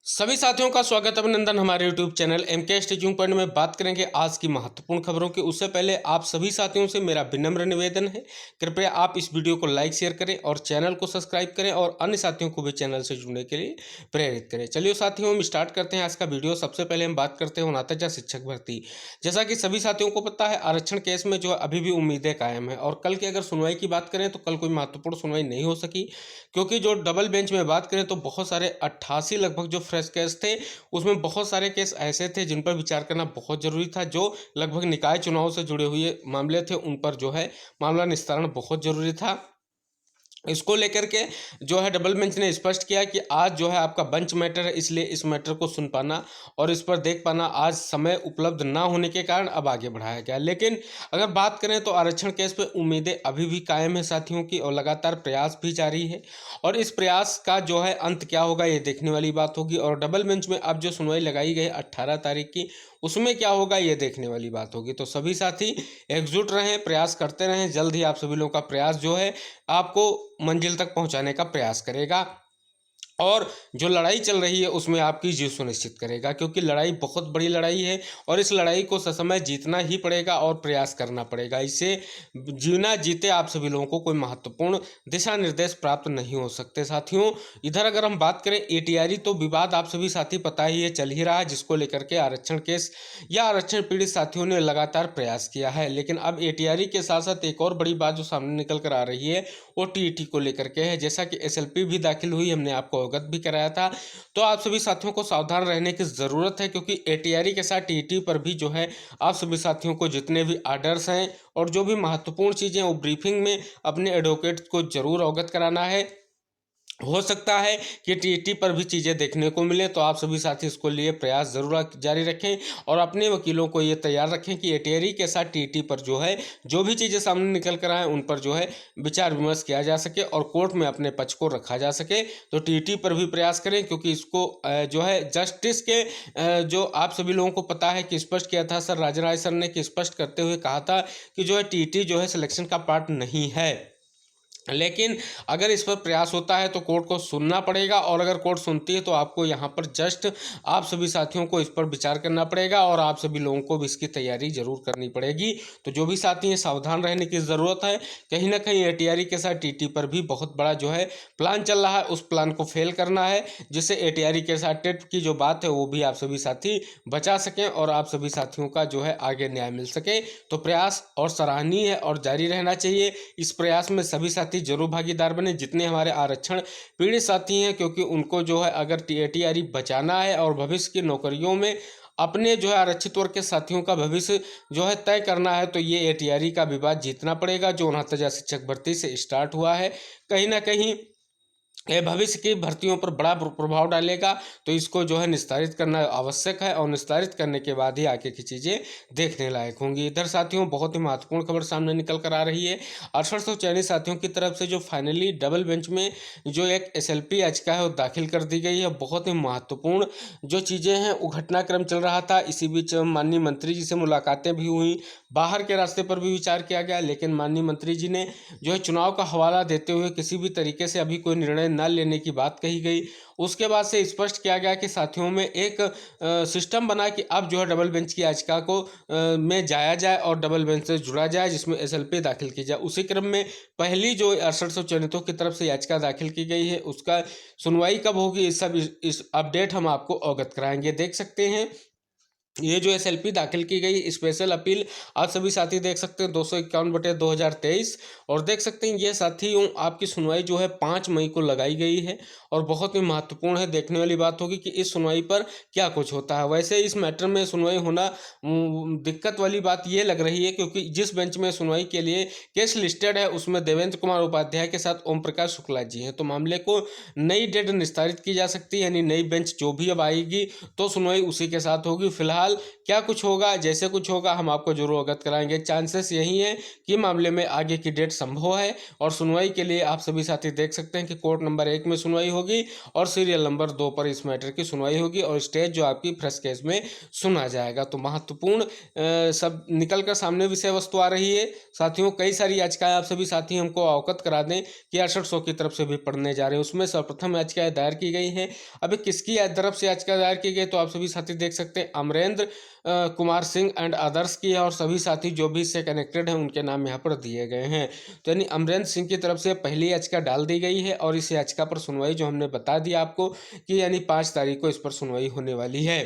सभी साथियों का स्वागत अभिनंदन हमारे YouTube channel MK Teaching Point में। बात करेंगे आज की महत्वपूर्ण खबरों की। उससे पहले आप सभी साथियों से मेरा विनम्र निवेदन है, कृपया आप इस वीडियो को लाइक शेयर करें और चैनल को सब्सक्राइब करें और अन्य साथियों को भी चैनल से जुड़ने के लिए प्रेरित करें। चलिए साथियों, हम स्टार्ट करते हैं आज का वीडियो। सबसे पहले हम बात करते हैं उनातजा शिक्षक भर्ती। जैसा कि सभी साथियों को पता है, आरक्षण केस में जो है अभी भी उम्मीदें कायम है और कल की अगर सुनवाई की बात करें तो कल कोई महत्वपूर्ण सुनवाई नहीं हो सकी, क्योंकि जो डबल बेंच में बात करें तो बहुत सारे 88 लगभग जो फ्रेश केस थे, उसमें बहुत सारे केस ऐसे थे जिन पर विचार करना बहुत जरूरी था। जो लगभग निकाय चुनाव से जुड़े हुए मामले थे उन पर जो है मामला निस्तारण बहुत जरूरी था। इसको लेकर के जो है डबल बेंच ने स्पष्ट किया कि आज जो है आपका बेंच मैटर है, इसलिए इस मैटर को सुन पाना और इस पर देख पाना आज समय उपलब्ध ना होने के कारण अब आगे बढ़ाया गया। लेकिन अगर बात करें तो आरक्षण केस पे उम्मीदें अभी भी कायम है साथियों की, और लगातार प्रयास भी जारी है और इस प्रयास का जो है अंत क्या होगा ये देखने वाली बात होगी। और डबल बेंच में अब जो सुनवाई लगाई गई 18 तारीख की, उसमें क्या होगा ये देखने वाली बात होगी। तो सभी साथी एकजुट रहें, प्रयास करते रहें। जल्द ही आप सभी लोगों का प्रयास जो है आपको मंजिल तक पहुंचाने का प्रयास करेगा और जो लड़ाई चल रही है उसमें आपकी जीत सुनिश्चित करेगा, क्योंकि लड़ाई बहुत बड़ी लड़ाई है और इस लड़ाई को ससमय जीतना ही पड़ेगा और प्रयास करना पड़ेगा। इससे जीना जीते आप सभी लोगों को कोई महत्वपूर्ण दिशा निर्देश प्राप्त नहीं हो सकते। साथियों, इधर अगर हम बात करें एटीआरई, तो विवाद आप सभी साथी पता ही है चल ही रहा है, जिसको लेकर के आरक्षण केस या आरक्षण पीड़ित साथियों ने लगातार प्रयास किया है। लेकिन अब एटीआरई के साथ साथ एक और बड़ी बात जो सामने निकल कर आ रही है वो टीईटी को लेकर के है। जैसा कि एसएलपी भी दाखिल हुई, हमने आपको अवगत भी कराया था, तो आप सभी साथियों को सावधान रहने की ज़रूरत है, क्योंकि एटीआरई के साथ टीईटी पर भी जो है आप सभी साथियों को जितने भी आर्डर्स हैं और जो भी महत्वपूर्ण चीज़ें वो ब्रीफिंग में अपने एडवोकेट को जरूर अवगत कराना है। हो सकता है कि टीईटी पर भी चीज़ें देखने को मिले, तो आप सभी साथी इसको लिए प्रयास जरूर जारी रखें और अपने वकीलों को ये तैयार रखें कि एटीआरई के साथ टीईटी पर जो है जो भी चीज़ें सामने निकल कर आए उन पर जो है विचार विमर्श किया जा सके और कोर्ट में अपने पक्ष को रखा जा सके। तो टीईटी पर भी प्रयास करें, क्योंकि इसको जो है जस्टिस के जो आप सभी लोगों को पता है कि स्पष्ट किया था सर राजराय सर ने, कि स्पष्ट करते हुए कहा था कि जो है टीईटी जो है सिलेक्शन का पार्ट नहीं है। लेकिन अगर इस पर प्रयास होता है तो कोर्ट को सुनना पड़ेगा, और अगर कोर्ट सुनती है तो आपको यहाँ पर जस्ट आप सभी साथियों को इस पर विचार करना पड़ेगा और आप सभी लोगों को भी इसकी तैयारी जरूर करनी पड़ेगी। तो जो भी साथी हैं सावधान रहने की ज़रूरत है। कहीं ना कहीं एटीआरई के साथ टीटी पर भी बहुत बड़ा जो है प्लान चल रहा है, उस प्लान को फेल करना है, जिससे एटीआरई के साथ टेट की जो बात है वो भी आप सभी साथी बचा सकें और आप सभी साथियों का जो है आगे न्याय मिल सके। तो प्रयास और सराहनीय है और जारी रहना चाहिए। इस प्रयास में सभी साथी जरूर भागीदार बने, जितने हमारे आरक्षण पीड़ित साथी हैं, क्योंकि उनको जो है अगर एटीआरई बचाना है और भविष्य की नौकरियों में अपने जो है आरक्षित वर्ग के साथियों का भविष्य जो है तय करना है, तो ये एटीआरई का विवाद जीतना पड़ेगा जो 69 शिक्षक भर्ती से स्टार्ट हुआ है। कहीं ना कहीं ये भविष्य की भर्तियों पर बड़ा प्रभाव डालेगा, तो इसको जो है निस्तारित करना आवश्यक है और निस्तारित करने के बाद ही आगे की चीज़ें देखने लायक होंगी। इधर साथियों बहुत ही महत्वपूर्ण खबर सामने निकल कर आ रही है। 6800 चयनित साथियों की तरफ से जो फाइनली डबल बेंच में जो एक एसएलपी याचिका है वो दाखिल कर दी गई है। बहुत ही महत्वपूर्ण जो चीज़ें हैं वो घटनाक्रम चल रहा था। इसी बीच माननीय मंत्री जी से मुलाकातें भी हुई, बाहर के रास्ते पर भी विचार किया गया, लेकिन माननीय मंत्री जी ने जो है चुनाव का हवाला देते हुए किसी भी तरीके से अभी कोई निर्णय न लेने की बात कही गई। उसके बाद से स्पष्ट किया गया कि साथियों में एक सिस्टम बना कि अब जो है डबल बेंच की याचिका को में जाया जाए और डबल बेंच से जुड़ा जाए, जिसमें एसएलपी दाखिल की जाए। उसी क्रम में पहली जो 6800 चयनितों की तरफ से याचिका दाखिल की गई है उसका सुनवाई कब होगी इस अपडेट हम आपको अवगत कराएंगे। देख सकते हैं ये जो एसएलपी दाखिल की गई स्पेशल अपील आप सभी साथी देख सकते हैं 251/2023, और देख सकते हैं ये साथियों आपकी सुनवाई जो है 5 मई को लगाई गई है और बहुत ही महत्वपूर्ण है। देखने वाली बात होगी कि इस सुनवाई पर क्या कुछ होता है। वैसे इस मैटर में सुनवाई होना दिक्कत वाली बात ये लग रही है, क्योंकि जिस बेंच में सुनवाई के लिए केस लिस्टेड है उसमें देवेंद्र कुमार उपाध्याय के साथ ओम प्रकाश शुक्ला जी हैं। तो मामले को नई डेट निस्तारित की जा सकती है, यानी नई बेंच जो भी अब आएगी तो सुनवाई उसी के साथ होगी। फिलहाल फिलहाल क्या कुछ होगा, जैसे कुछ होगा हम आपको जरूर अवगत कराएंगे। चांसेस यही है कि मामले में आगे की डेट संभव है और सुनवाई के लिए आप सभी साथी देख सकते हैं कि कोर्ट नंबर 1 में सुनवाई होगी और सीरियल नंबर 2 पर इस मैटर की सुनवाई होगी और स्टेज जो आपकी फ्रेश केस में सुना जाएगा। तो महत्वपूर्ण सब निकल कर सामने विषय वस्तु आ रही है साथियों। कई सारी याचिकाएं आप सभी साथी हमको अवगत करा दें कि 6800 की तरफ से भी पढ़ने जा रहे हैं। उसमें सर्वप्रथम याचिकाएं दायर की गई हैं। अभी किसकी तरफ से याचिका दायर की गई तो आप सभी साथी देख सकते हैं, अमरेंद्र कुमार सिंह एंड अदर्स की है और सभी साथी जो भी इससे कनेक्टेड हैं उनके नाम यहाँ पर दिए गए हैं। तो यानी अमरेंद्र सिंह की तरफ से पहली याचिका डाल दी गई है और इस याचिका पर सुनवाई जो हमने बता दिया आपको कि यानी 5 तारीख को इस पर सुनवाई होने वाली है।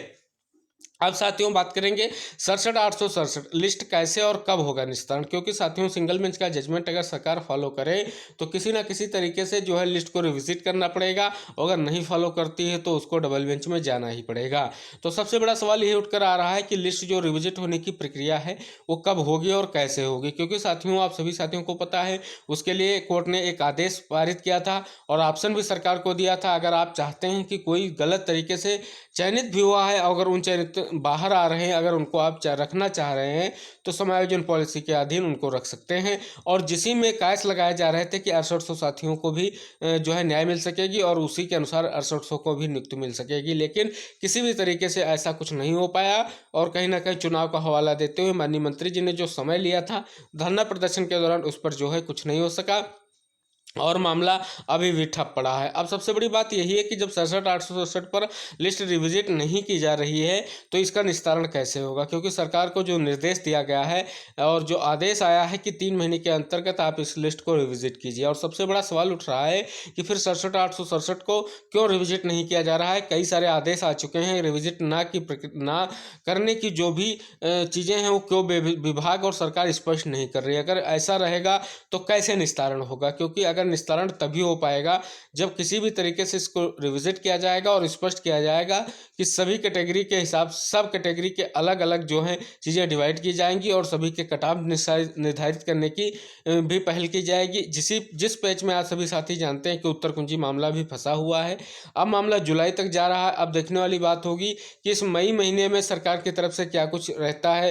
अब साथियों बात करेंगे 67,867 लिस्ट कैसे और कब होगा निस्तारण, क्योंकि साथियों सिंगल बेंच का जजमेंट अगर सरकार फॉलो करे तो किसी ना किसी तरीके से जो है लिस्ट को रिविजिट करना पड़ेगा और अगर नहीं फॉलो करती है तो उसको डबल बेंच में जाना ही पड़ेगा। तो सबसे बड़ा सवाल यही उठकर आ रहा है कि लिस्ट जो रिविजिट होने की प्रक्रिया है वो कब होगी और कैसे होगी, क्योंकि साथियों आप सभी साथियों को पता है उसके लिए कोर्ट ने एक आदेश पारित किया था और ऑप्शन भी सरकार को दिया था, अगर आप चाहते हैं कि कोई गलत तरीके से चयनित भी हुआ है, अगर उन चयनित बाहर आ रहे हैं, अगर उनको आप रखना चाह रहे हैं तो समायोजन पॉलिसी के अधीन उनको रख सकते हैं। और जिसी में कायस लगाए जा रहे थे कि 6800 साथियों को भी जो है न्याय मिल सकेगी और उसी के अनुसार 6800 को भी नियुक्ति मिल सकेगी, लेकिन किसी भी तरीके से ऐसा कुछ नहीं हो पाया और कहीं ना कहीं चुनाव का हवाला देते हुए माननीय मंत्री जी ने जो समय लिया था धरना प्रदर्शन के दौरान उस पर जो है कुछ नहीं हो सका और मामला अभी भी ठप पड़ा है। अब सबसे बड़ी बात यही है कि जब 67,867 पर लिस्ट रिविजिट नहीं की जा रही है तो इसका निस्तारण कैसे होगा, क्योंकि सरकार को जो निर्देश दिया गया है और जो आदेश आया है कि 3 महीने के अंतर्गत आप इस लिस्ट को रिविजिट कीजिए। और सबसे बड़ा सवाल उठ रहा है कि फिर 67,867 को क्यों रिविजिट नहीं किया जा रहा है। कई सारे आदेश आ चुके हैं, रिविजिट ना करने की जो भी चीज़ें हैं वो क्यों विभाग और सरकार स्पष्ट नहीं कर रही है। अगर ऐसा रहेगा तो कैसे निस्तारण होगा, क्योंकि अगर निस्तारण तभी हो पाएगा जब किसी भी तरीके से इसको रिविजिट किया जाएगा और स्पष्ट किया जाएगा कि सभी कैटेगरी के हिसाब सब कैटेगरी के अलग अलग जो हैं चीज़ें डिवाइड की जाएंगी और सभी के कट ऑफ निर्धारित करने की भी पहल की जाएगी। जिस पेज में आज सभी साथी जानते हैं कि उत्तर कुंजी मामला भी फंसा हुआ है। अब मामला जुलाई तक जा रहा है। अब देखने वाली बात होगी कि इस मई महीने में सरकार की तरफ से क्या कुछ रहता है,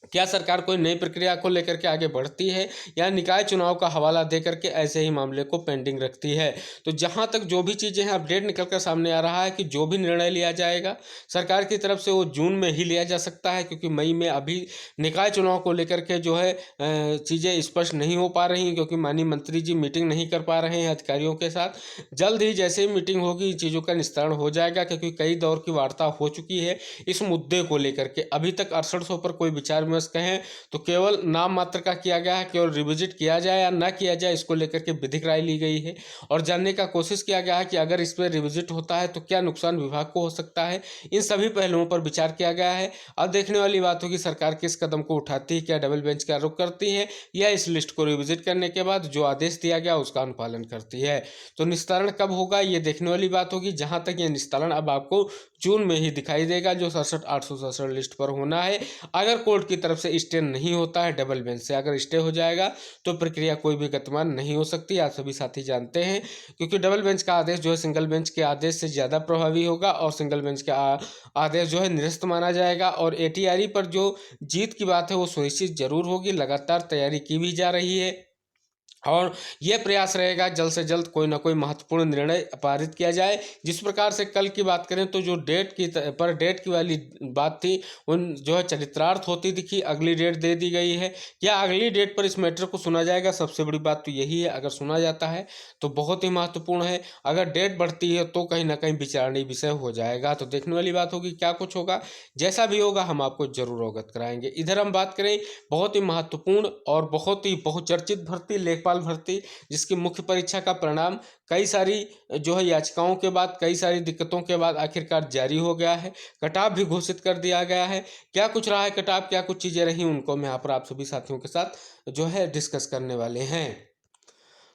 क्या सरकार कोई नई प्रक्रिया को लेकर के आगे बढ़ती है या निकाय चुनाव का हवाला दे करके ऐसे ही मामले को पेंडिंग रखती है। तो जहां तक जो भी चीज़ें हैं अपडेट निकल कर सामने आ रहा है कि जो भी निर्णय लिया जाएगा सरकार की तरफ से वो जून में ही लिया जा सकता है, क्योंकि मई में अभी निकाय चुनाव को लेकर के जो है चीज़ें स्पष्ट नहीं हो पा रही हैं, क्योंकि माननीय मंत्री जी मीटिंग नहीं कर पा रहे हैं अधिकारियों के साथ। जल्द ही जैसे ही मीटिंग होगी इन चीज़ों का निस्तारण हो जाएगा, क्योंकि कई दौर की वार्ता हो चुकी है इस मुद्दे को लेकर के। अभी तक 6800 पर कोई विचार विमर्श कहें तो केवल नाम मात्र का किया गया है, केवल रिविजिट किया जाए या ना किया जाए इसको लेकर के विधिक राय ली गई है और जानने का कोशिश किया गया है कि अगर इस पर रिविजिट होता है तो क्या नुकसान विभाग को हो सकता है। इन सभी पहलुओं पर विचार किया गया है। अब देखने वाली बात होगी सरकार किस कदम को उठाती है, क्या डबल बेंच का रुख करती है या इस लिस्ट को रिविजिट करने के बाद जो आदेश दिया गया उसका अनुपालन करती है। तो निस्तारण कब होगा ये देखने वाली बात होगी। जहां तक ये निस्तारण अब आपको जून में ही दिखाई देगा जो 67,867 लिस्ट पर होना है। अगर कोर्ट की तरफ से स्टे नहीं होता है डबल बेंच से, अगर स्टे हो जाएगा तो प्रक्रिया कोई भी गतिमान नहीं हो सकती, आप सभी साथी जानते हैं, क्योंकि डबल बेंच का आदेश जो है सिंगल बेंच के आदेश से ज़्यादा प्रभावी होगा और सिंगल बेंच का आदेश जो है निरस्त माना जाएगा। और एटीआरई पर जो जीत की बात है वो सुनिश्चित जरूर होगी, लगातार तैयारी की भी जा रही है और यह प्रयास रहेगा जल्द से जल्द कोई ना कोई महत्वपूर्ण निर्णय पारित किया जाए। जिस प्रकार से कल की बात करें तो जो डेट की वाली बात थी उन जो है चरित्रार्थ होती दिखी, अगली डेट दे दी गई है। क्या अगली डेट पर इस मैटर को सुना जाएगा? सबसे बड़ी बात तो यही है, अगर सुना जाता है तो बहुत ही महत्वपूर्ण है, अगर डेट बढ़ती है तो कहीं ना कहीं विचारणीय विषय हो जाएगा। तो देखने वाली बात होगी क्या कुछ होगा, जैसा भी होगा हम आपको जरूर अवगत कराएंगे। इधर हम बात करें बहुत ही महत्वपूर्ण और बहुत ही बहुचर्चित भर्ती लेखपाल भर्ती, जिसकी मुख्य परीक्षा का परिणाम कई सारी जो है याचिकाओं के बाद, कई सारी दिक्कतों के बाद आखिरकार जारी हो गया है। कटाव भी घोषित कर दिया गया है। क्या कुछ रहा है कटाव, क्या कुछ चीज़ें रही, उनको मैं यहाँ पर आप सभी साथियों के साथ जो है डिस्कस करने वाले हैं।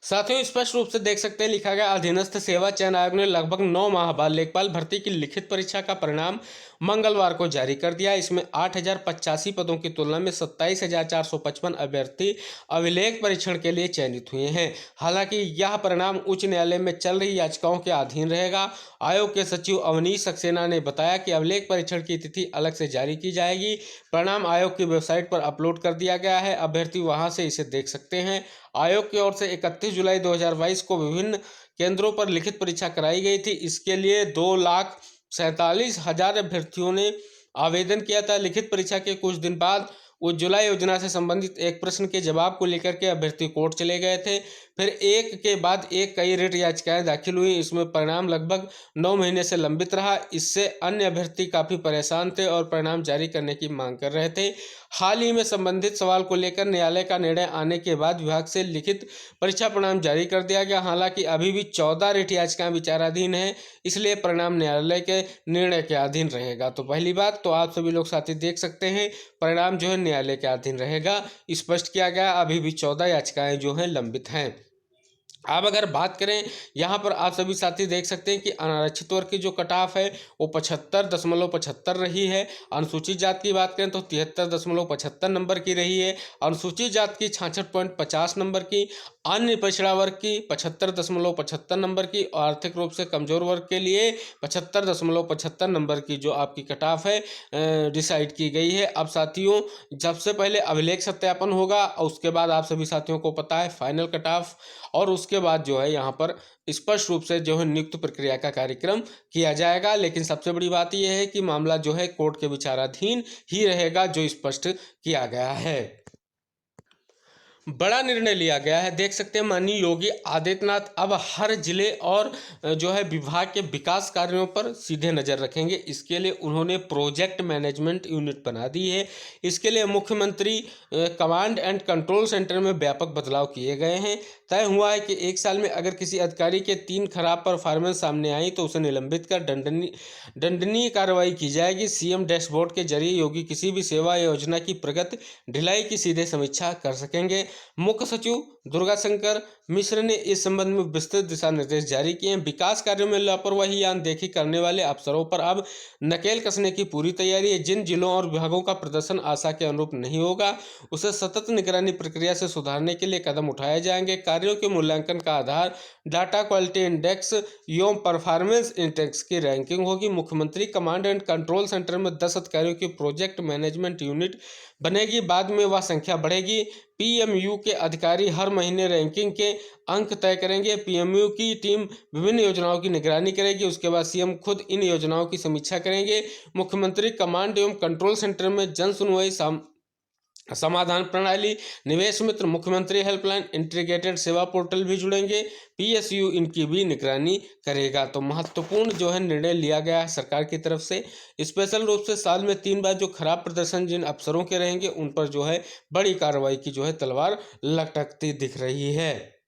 साथियों स्पष्ट रूप से देख सकते हैं लिखा गया अधीनस्थ सेवा चयन आयोग ने लगभग 9 माह बाद लेखपाल भर्ती की लिखित परीक्षा का परिणाम मंगलवार को जारी कर दिया। इसमें 8,085 पदों की तुलना में 27,455 अभ्यर्थी अभिलेख परीक्षण के लिए चयनित हुए हैं। हालांकि यह परिणाम उच्च न्यायालय में चल रही याचिकाओं के अधीन रहेगा। आयोग के सचिव अवनीश सक्सेना ने बताया कि अभिलेख परीक्षण की तिथि अलग से जारी की जाएगी। परिणाम आयोग की वेबसाइट पर अपलोड कर दिया गया है, अभ्यर्थी वहां से इसे देख सकते हैं। आयोग की ओर से 31 जुलाई 2022 को विभिन्न केंद्रों पर लिखित परीक्षा कराई गई थी। इसके लिए 2,47,000 अभ्यर्थियों ने आवेदन किया था। लिखित परीक्षा के कुछ दिन बाद उज्ज्वला योजना से संबंधित एक प्रश्न के जवाब को लेकर के अभ्यर्थी कोर्ट चले गए थे। फिर एक के बाद एक कई रिट याचिकाएं दाखिल हुई। इसमें परिणाम लगभग 9 महीने से लंबित रहा। इससे अन्य अभ्यर्थी काफ़ी परेशान थे और परिणाम जारी करने की मांग कर रहे थे। हाल ही में संबंधित सवाल को लेकर न्यायालय का निर्णय आने के बाद विभाग से लिखित परीक्षा परिणाम जारी कर दिया गया। हालांकि अभी भी 14 रिट याचिकाएं विचाराधीन हैं, इसलिए परिणाम न्यायालय के निर्णय के अधीन रहेगा। तो पहली बात तो आप सभी लोग साथी देख सकते हैं परिणाम जो है न्यायालय के अधीन रहेगा। स्पष्ट किया गया अभी भी 14 याचिकाएं जो हैं लंबित हैं। अब अगर बात करें यहाँ पर आप सभी साथी देख सकते हैं कि अनारक्षित वर्ग की जो कट ऑफ है वो 75.75 रही है। अनुसूचित जात की बात करें तो 73.75 नंबर की रही है। अनुसूचित जात की 66.50 नंबर की, अन्य पिछड़ा वर्ग की 75.75 नंबर की और आर्थिक रूप से कमजोर वर्ग के लिए 75.75 नंबर की जो आपकी कट ऑफ है डिसाइड की गई है। अब साथियों सबसे पहले अभिलेख सत्यापन होगा और उसके बाद आप सभी साथियों को पता है फाइनल कट ऑफ, और उसके बाद जो है यहाँ पर स्पष्ट रूप से जो है नियुक्त प्रक्रिया का कार्यक्रम किया जाएगा। लेकिन सबसे बड़ी बात यह है कि मामला जो है कोर्ट के विचाराधीन ही रहेगा, जो स्पष्ट किया गया है। बड़ा निर्णय लिया गया है, देख सकते हैं माननीय योगी आदित्यनाथ अब हर जिले और जो है विभाग के विकास कार्यों पर सीधे नज़र रखेंगे। इसके लिए उन्होंने प्रोजेक्ट मैनेजमेंट यूनिट बना दी है। इसके लिए मुख्यमंत्री कमांड एंड कंट्रोल सेंटर में व्यापक बदलाव किए गए हैं। तय हुआ है कि एक साल में अगर किसी अधिकारी के 3 खराब परफॉर्मेंस सामने आई तो उसे निलंबित कर दंडनीय कार्रवाई की जाएगी। सीएम डैशबोर्ड के जरिए योगी किसी भी सेवा योजना की प्रगति ढिलाई की सीधे समीक्षा कर सकेंगे। मुख्य सचिव दुर्गा शंकर मिश्र ने इस संबंध में विस्तृत दिशा निर्देश जारी किए हैं। विकास कार्यों में लापरवाही या अनदेखी करने वाले अफसरों पर अब नकेल कसने की पूरी तैयारी है। जिन जिलों और विभागों का प्रदर्शन आशा के अनुरूप नहीं होगा उसे सतत निगरानी प्रक्रिया से सुधारने के लिए कदम उठाए जाएंगे। कार्यों के मूल्यांकन का आधार डाटा क्वालिटी इंडेक्स एवं परफॉर्मेंस इंडेक्स की रैंकिंग होगी। मुख्यमंत्री कमांड एंड कंट्रोल सेंटर में 10 अधिकारियों की प्रोजेक्ट मैनेजमेंट यूनिट बनेगी। बाद में वह संख्या बढ़ेगी। पीएमयू के अधिकारी हर महीने रैंकिंग के अंक तय करेंगे। पीएमयू की टीम विभिन्न योजनाओं की निगरानी करेगी। उसके बाद सीएम खुद इन योजनाओं की समीक्षा करेंगे। मुख्यमंत्री कमांड एवं कंट्रोल सेंटर में जन सुनवाई समाधान प्रणाली, निवेश मित्र, मुख्यमंत्री हेल्पलाइन, इंटीग्रेटेड सेवा पोर्टल भी जुड़ेंगे। पीएसयू इनकी भी निगरानी करेगा। तो महत्वपूर्ण जो है निर्णय लिया गया है सरकार की तरफ से। स्पेशल रूप से साल में 3 बार जो खराब प्रदर्शन जिन अफसरों के रहेंगे उन पर जो है बड़ी कार्रवाई की जो है तलवार लटकती दिख रही है।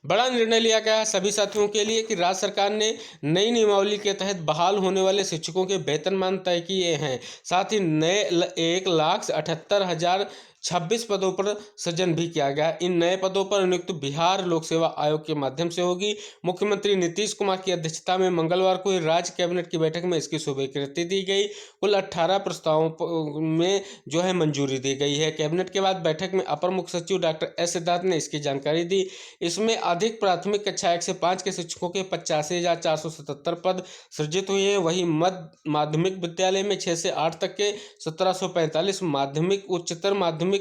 बड़ा निर्णय लिया गया है सभी साथियों के लिए कि राज्य सरकार ने नई नियमावली के तहत बहाल होने वाले शिक्षकों के वेतनमान तय किए हैं। साथ ही नए 1,78,026 पदों पर सृजन भी किया गया। इन नए पदों पर नियुक्ति बिहार लोक सेवा आयोग के माध्यम से होगी। मुख्यमंत्री नीतीश कुमार की अध्यक्षता में मंगलवार को राज्य कैबिनेट की बैठक में इसकी स्वीकृति दी गई। कुल 18 प्रस्तावों में जो है मंजूरी दी गई है। कैबिनेट के बाद बैठक में अपर मुख्य सचिव डॉक्टर एस सिद्धार्थ ने इसकी जानकारी दी। इसमें अधिक प्राथमिक कक्षा 1 से 5 के शिक्षकों के 85,477 पद सृजित हुए हैं। वहीं मध्य माध्यमिक विद्यालय में 6 से 8 तक के 1745, माध्यमिक उच्चतर माध्यमिक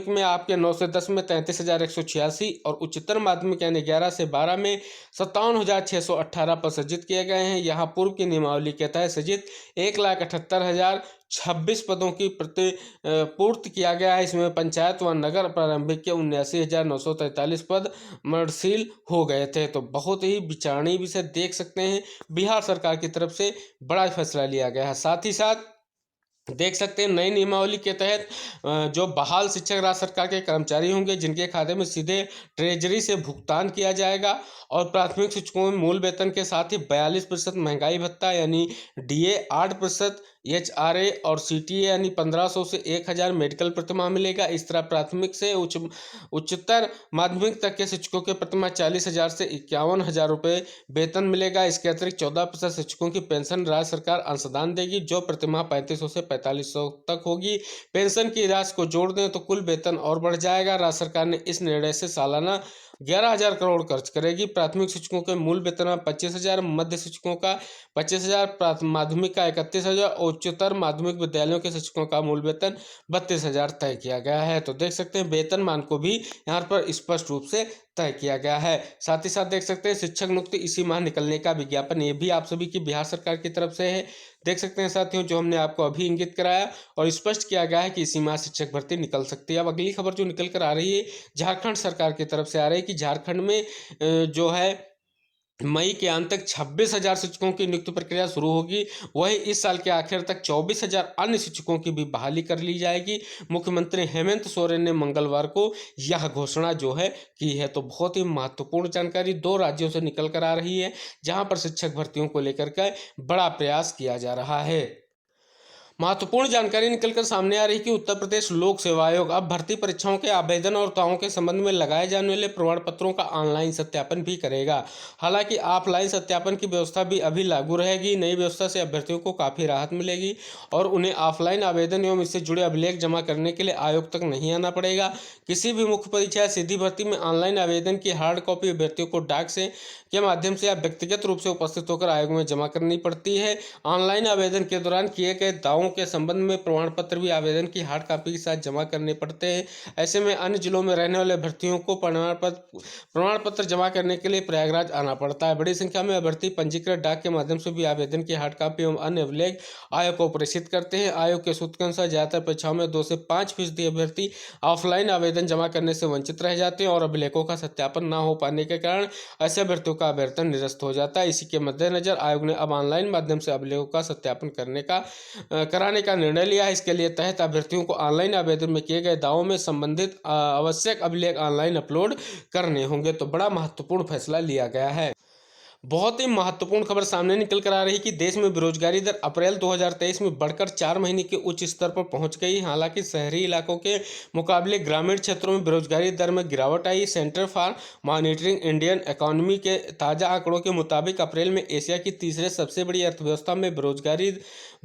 में आपके 9 से 10 में 33,186 और उच्चतर माध्यमिक यानी 11 से 12 में 57,618 पद सृजित किए गए हैं। यहाँ पूर्व की नियमावली के तहत सृजित 1,78,026 पदों की पूर्ति किया गया है। इसमें पंचायत व नगर प्रारंभिक के 79,943 पद मर्दशील हो गए थे। तो बहुत ही विचारणीय विषय देख सकते हैं, बिहार सरकार की तरफ से बड़ा फैसला लिया गया है। साथ ही साथ देख सकते हैं नई नियमावली के तहत जो बहाल शिक्षक राज्य सरकार के कर्मचारी होंगे जिनके खाते में सीधे ट्रेजरी से भुगतान किया जाएगा। और प्राथमिक शिक्षकों में मूल वेतन के साथ ही 42% महंगाई भत्ता यानी डीए, 8% HRA और CTA यानी 1500 से 1000 मेडिकल प्रतिमाह मिलेगा। इस तरह प्राथमिक से उच्चतर माध्यमिक तक के शिक्षकों के प्रतिमाह 40,000 से 51,000 रुपये वेतन मिलेगा। इसके अतिरिक्त 14% शिक्षकों की पेंशन राज्य सरकार अंशदान देगी, जो प्रतिमाह 3500 से 4500 तक होगी। पेंशन की राशि को जोड़ दें तो कुल वेतन और बढ़ जाएगा। राज्य सरकार ने इस निर्णय से सालाना 11,000 करोड़ खर्च करेगी। प्राथमिक शिक्षकों के मूल वेतन 25,000, मध्य शिक्षकों का 25,000, माध्यमिक का 31,000 और उच्चतर माध्यमिक विद्यालयों के शिक्षकों का मूल वेतन 32,000 तय किया गया है। तो देख सकते हैं वेतन मान को भी यहाँ पर स्पष्ट रूप से तय किया गया है। साथ ही साथ देख सकते हैं शिक्षक नियुक्ति इसी माह निकलने का विज्ञापन, ये भी आप सभी की बिहार सरकार की तरफ से है। देख सकते हैं साथियों, जो हमने आपको अभी इंगित कराया और स्पष्ट किया गया है कि इसी माह शिक्षक भर्ती निकल सकती है। अब अगली खबर जो निकल कर आ रही है झारखंड सरकार की तरफ से आ रही है कि झारखंड में जो है मई के अंत तक 26,000 शिक्षकों की नियुक्ति प्रक्रिया शुरू होगी। वहीं इस साल के आखिर तक 24,000 अन्य शिक्षकों की भी बहाली कर ली जाएगी। मुख्यमंत्री हेमंत सोरेन ने मंगलवार को यह घोषणा जो है की है। तो बहुत ही महत्वपूर्ण जानकारी 2 राज्यों से निकल कर आ रही है, जहां पर शिक्षक भर्तियों को लेकर के बड़ा प्रयास किया जा रहा है। महत्वपूर्ण जानकारी निकलकर सामने आ रही कि उत्तर प्रदेश लोक सेवा आयोग अब भर्ती परीक्षाओं के आवेदन और दावों के संबंध में लगाए जाने वाले प्रमाण पत्रों का ऑनलाइन सत्यापन भी करेगा। हालांकि ऑफलाइन सत्यापन की व्यवस्था भी अभी लागू रहेगी। नई व्यवस्था से अभ्यर्थियों को काफ़ी राहत मिलेगी और उन्हें ऑफलाइन आवेदन एवं इससे जुड़े अभिलेख जमा करने के लिए आयोग तक नहीं आना पड़ेगा। किसी भी मुख्य परीक्षा या सीधी भर्ती में ऑनलाइन आवेदन की हार्ड कॉपी अभ्यर्थियों को डाक से के माध्यम से या व्यक्तिगत रूप से उपस्थित होकर आयोग में जमा करनी पड़ती है। ऑनलाइन आवेदन के दौरान किए गए दावों के संबंध में प्रमाण पत्र भी आवेदन की हार्ड कॉपी के साथ जमा करने पड़ते हैं। ऐसे में अन्य जिलों में रहने वाले अभ्यर्थियों को प्रमाण पत्र जमा करने के लिए प्रयागराज आना पड़ता है। बड़ी संख्या में अभ्यर्थी पंजीकृत डाक के माध्यम से भी आवेदन की हार्ड कॉपी एवं अन्य अभिलेख आयोग को प्रेषित करते हैं। आयोग के सूत्र के अनुसार ज्यादातर परीक्षाओं में 2 से 5% अभ्यर्थी ऑफलाइन आवेदन जमा करने से वंचित रह जाते हैं और अभिलेखों का सत्यापन न हो पाने के कारण ऐसे अभ्यर्थियों का आवेदन निरस्त हो जाता है। इसी के मद्देनजर आयोग ने अब ऑनलाइन माध्यम से अभिलेखों का सत्यापन कराने का निर्णय लिया है। इसके लिए तहत अभ्यर्थियों को ऑनलाइन आवेदन में किए गए दावों में संबंधित आवश्यक अभिलेख ऑनलाइन अपलोड करने होंगे। तो बड़ा महत्वपूर्ण फैसला लिया गया है। बहुत ही महत्वपूर्ण खबर सामने निकल कर आ रही कि देश में बेरोजगारी दर अप्रैल 2023 में बढ़कर 4 महीने के उच्च स्तर पर पहुंच गई। हालांकि शहरी इलाकों के मुकाबले ग्रामीण क्षेत्रों में बेरोजगारी दर में गिरावट आई। Centre for monitoring Indian economy के ताज़ा आंकड़ों के मुताबिक अप्रैल में एशिया की तीसरे सबसे बड़ी अर्थव्यवस्था में बेरोजगारी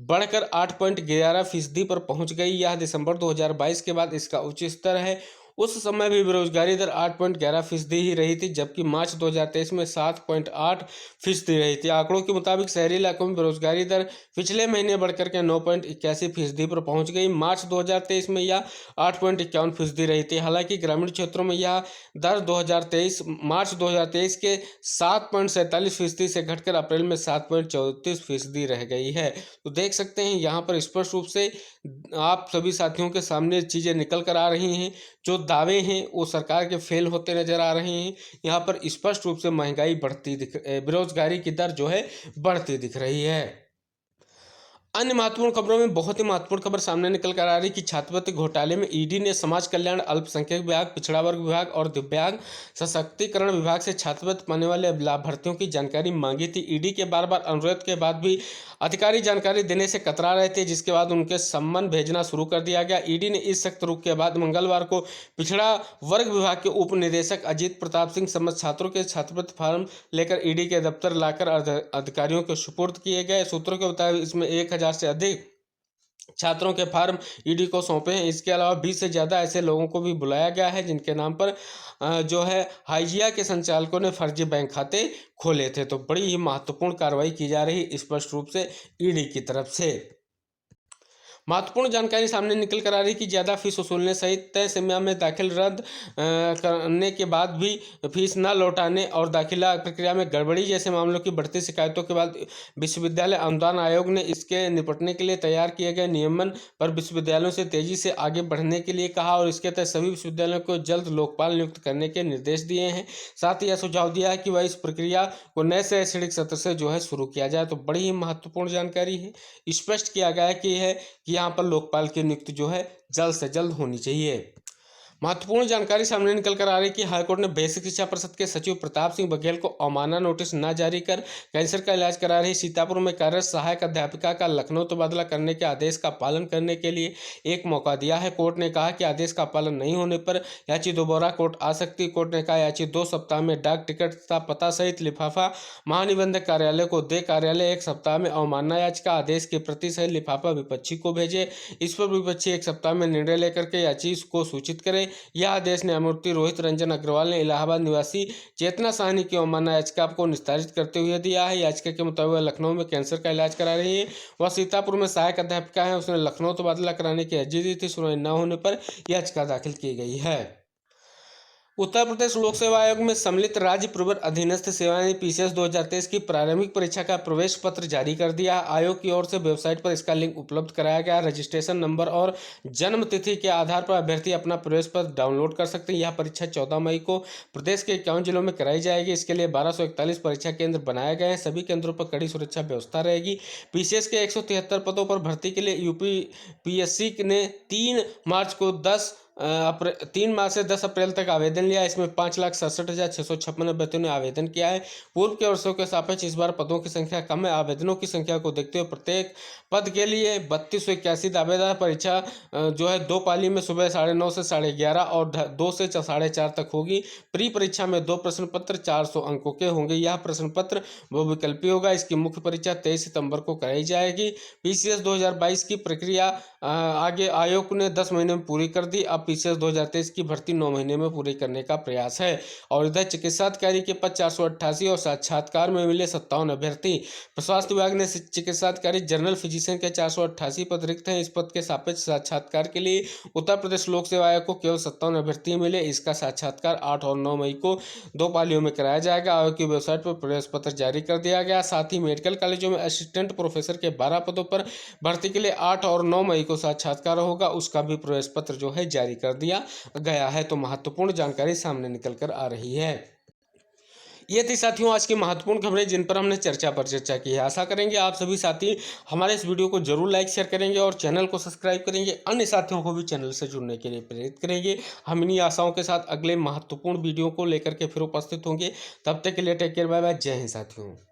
बढ़कर 8.11% पर पहुंच गई। यह दिसंबर 2022 के बाद इसका उच्च स्तर है। उस समय भी बेरोजगारी दर 8.11% ही रही थी, जबकि मार्च 2023 में 7.8% रही थी। आंकड़ों के मुताबिक शहरी इलाकों में बेरोजगारी दर पिछले महीने बढ़कर के 9.81% पर पहुंच गई। मार्च 2023 में यह 8.51% रही थी। हालांकि ग्रामीण क्षेत्रों में यह दर मार्च 2023 के 7.47% से घटकर अप्रैल में 7.34% रह गई है। तो देख सकते हैं यहाँ पर स्पष्ट रूप से आप सभी साथियों के सामने चीज़ें निकल कर आ रही हैं। जो दावे हैं वो सरकार के फेल होते नजर आ रहे हैं। यहाँ पर स्पष्ट रूप से महंगाई बेरोजगारी की दर जो है बढ़ती दिख रही है। अन्य महत्वपूर्ण खबरों में बहुत ही महत्वपूर्ण खबर सामने निकल कर आ रही कि छात्रवृत्ति घोटाले में ईडी ने समाज कल्याण, अल्पसंख्यक विभाग, पिछड़ा वर्ग विभाग और दिव्यांग सशक्तिकरण विभाग से छात्रवृत्ति पाने वाले लाभार्थियों की जानकारी मांगी थी। ईडी के बार बार अनुरोध के बाद भी अधिकारी जानकारी देने से कतरा रहे थे, जिसके बाद उनके सम्मन भेजना शुरू कर दिया गया। ईडी ने इस सख्त रुख के बाद मंगलवार को पिछड़ा वर्ग विभाग के उप निदेशक अजीत प्रताप सिंह समस्त छात्रों के छात्रवृत्ति फॉर्म लेकर ईडी के दफ्तर लाकर अधिकारियों को सुपुर्द किए गए। सूत्रों के मुताबिक इसमें 1,000 से अधिक छात्रों के फार्म ईडी को सौंपे हैं। इसके अलावा 20 से ज़्यादा ऐसे लोगों को भी बुलाया गया है जिनके नाम पर जो है हाइजिया के संचालकों ने फर्जी बैंक खाते खोले थे। तो बड़ी ही महत्वपूर्ण कार्रवाई की जा रही स्पष्ट रूप से ईडी की तरफ से। महत्वपूर्ण जानकारी सामने निकल कर आ रही कि ज़्यादा फीस वसूलने सहित तय समय में दाखिल रद्द करने के बाद भी फीस न लौटाने और दाखिला प्रक्रिया में गड़बड़ी जैसे मामलों की बढ़ती शिकायतों के बाद विश्वविद्यालय अनुदान आयोग ने इसके निपटने के लिए तैयार किए गए नियमन पर विश्वविद्यालयों से तेजी से आगे बढ़ने के लिए कहा और इसके तहत सभी विश्वविद्यालयों को जल्द लोकपाल नियुक्त करने के निर्देश दिए हैं। साथ ही यह सुझाव दिया है कि वह इस प्रक्रिया को नए शैक्षणिक सत्र से जो है शुरू किया जाए। तो बड़ी ही महत्वपूर्ण जानकारी है। स्पष्ट किया गया है कि यहाँ पर लोकपाल की नियुक्ति जो है जल्द से जल्द होनी चाहिए। महत्वपूर्ण जानकारी सामने निकल कर आ रही है कि हाईकोर्ट ने बेसिक शिक्षा परिषद के सचिव प्रताप सिंह बघेल को अवमानना नोटिस न जारी कर कैंसर का इलाज करा रही सीतापुर में कार्यरत सहायक अध्यापिका का लखनऊ तबादला करने के आदेश का पालन करने के लिए एक मौका दिया है। कोर्ट ने कहा कि आदेश का पालन नहीं होने पर याची दोबारा कोर्ट आ सकती है। कोर्ट ने कहा याची 2 सप्ताह में डाक टिकट तथा पता सहित लिफाफा महानिबंधक कार्यालय को दे। कार्यालय 1 सप्ताह में अवमानना याचिका आदेश की प्रति सहित लिफाफा विपक्षी को भेजे। इस पर विपक्षी 1 सप्ताह में निर्णय लेकर के याची को सूचित करे। यह आदेश न्यायमूर्ति रोहित रंजन अग्रवाल ने इलाहाबाद निवासी चेतना साहनी की अवमानना याचिका को निस्तारित करते हुए दिया है। याचिका के मुताबिक वह लखनऊ में कैंसर का इलाज करा रही है। वह सीतापुर में सहायक अध्यापिका है। उसने लखनऊ तबादला कराने की अर्जी दी थी। सुनवाई न होने पर याचिका दाखिल की गई है। उत्तर प्रदेश लोक सेवा आयोग में सम्मिलित राज्य पूर्व अधीनस्थ सेवाएं ने पीसीएस 2023 की प्रारंभिक परीक्षा का प्रवेश पत्र जारी कर दिया। आयोग की ओर से वेबसाइट पर इसका लिंक उपलब्ध कराया गया। रजिस्ट्रेशन नंबर और जन्म तिथि के आधार पर अभ्यर्थी अपना प्रवेश पत्र डाउनलोड कर सकते हैं। यह परीक्षा 14 मई को प्रदेश के 51 जिलों में कराई जाएगी। इसके लिए 1241 परीक्षा केंद्र बनाए गए हैं। सभी केंद्रों पर कड़ी सुरक्षा व्यवस्था रहेगी। पीसीएस के 173 पदों पर भर्ती के लिए यूपीपीएससी ने 3 मार्च से 10 अप्रैल तक आवेदन लिया। इसमें 5,67,656 अभ्यर्थियों ने आवेदन किया है। पूर्व के वर्षों के सापेक्ष इस बार पदों की संख्या कम है। आवेदनों की संख्या को देखते हुए प्रत्येक पद के लिए 3281 दावेदार। परीक्षा जो है 2 पाली में सुबह 9:30 से 11:30 और 2 से 4:30 तक होगी। प्री परीक्षा में 2 प्रश्न पत्र 400 अंकों के होंगे। यह प्रश्न पत्र बहुविकल्पी होगा। इसकी मुख्य परीक्षा 23 सितंबर को कराई जाएगी। पीसीएस 2022 की प्रक्रिया आगे आयोग ने 10 महीने में पूरी कर दी। अब पीसीएस 2023 की भर्ती 9 महीने में पूरी करने का प्रयास है। और इधर चिकित्सा अधिकारी के पद 488 और साक्षात्कार में मिले 57 अभ्यर्थी। स्वास्थ्य विभाग ने चिकित्सा अधिकारी जनरल फिजिशियन के 488 पद रिक्त हैं। इस पद के सापेक्ष साक्षात्कार के लिए उत्तर प्रदेश लोक सेवा आयोग को केवल 57 अभ्यर्थी मिले। इसका साक्षात्कार 8 और 9 मई को 2 पालियों में कराया जाएगा। आयोग की वेबसाइट पर प्रवेश पत्र जारी कर दिया गया। साथ ही मेडिकल कॉलेजों में असिस्टेंट प्रोफेसर के 12 पदों पर भर्ती के लिए 8 और 9 मई को साक्षात्कार होगा। उसका भी प्रवेश पत्र जो है जारी कर दिया गया है। तो महत्वपूर्ण जानकारी सामने निकल कर आ रही है। ये थी साथियों आज की महत्वपूर्ण खबरें जिन पर हमने चर्चा की है। आशा करेंगे आप सभी साथी हमारे इस वीडियो को जरूर लाइक शेयर करेंगे और चैनल को सब्सक्राइब करेंगे। अन्य साथियों को भी चैनल से जुड़ने के लिए प्रेरित करेंगे। हम इन्हीं आशाओं के साथ अगले महत्वपूर्ण वीडियो को लेकर के फिर उपस्थित होंगे। तब तक के लिए टेक केयर, बाय बाय, जय हिंद साथियों।